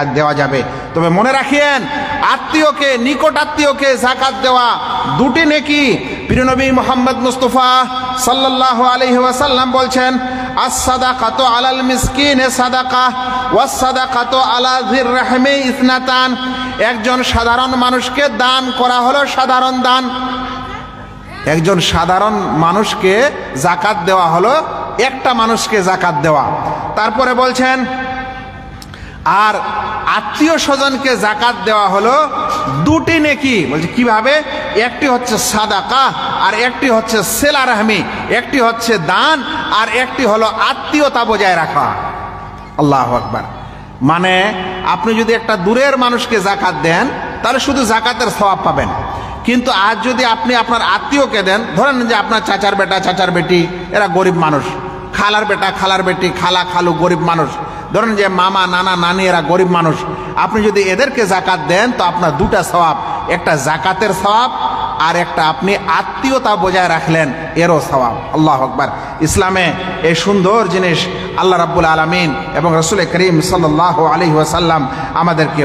দেওয়া যাবে। তবে মনে রাখিয়েন, আত্মীয়কে, নিকট আত্মীয়কে যাকাত দেওয়া দুটি নেকি। প্রিয় নবী মুহাম্মদ মুস্তাফা সাল্লাল্লাহু আলাইহি ওয়াসাল্লাম বলছেন, আস-সাদাকাতু আলাল মিসকিনে সাদাকা ওয়াস সাদাকাতু আলা যির রাহমি ইসনাতান। একজন সাধারণ মানুষকে দান করা হলো সাধারণ দান। একজন সাধারণ মানুষকে যাকাত দেওয়া হলো একটা মানুষকে যাকাত দেওয়া। তারপরে বলছেন, আর আত্মীয় স্বজনকে যাকাত দেওয়া হলো দুটি নেকি। বলছে কিভাবে? একটি হচ্ছে সাদাকা আর একটি হচ্ছে সিলা রাহমি। একটি হচ্ছে দান আর একটি হলো আত্মীয়তা বজায় রাখা। আল্লাহু আকবার। মানে আপনি যদি একটা দূরের মানুষকে যাকাত দেন তাহলে শুধু যাকাতের সওয়াব পাবেন, কিন্তু আজ যদি আপনি আপনার আত্মীয়কে দেন, ধরেন যে আপনার চাচার বেটা, চাচার বেটি, এরা গরিব মানুষ, খালার বেটা, খালার বেটি, খালা, খালু গরিব মানুষ, ধরেন যে মামা, নানা, নানি, এরা গরিব মানুষ, আপনি যদি এদেরকে যাকাত দেন তো আপনার দুটা সওয়াব, একটা যাকাতের সওয়াব আর একটা আপনি আত্মীয়তা বজায় রাখলেন এরও সওয়াব। আল্লাহু আকবার। ইসলামে এই সুন্দর জিনিস আল্লাহ রাব্বুল আলামিন এবং রাসূল করিম সাল্লাল্লাহু আলাইহি ওয়াসাল্লাম আমাদেরকে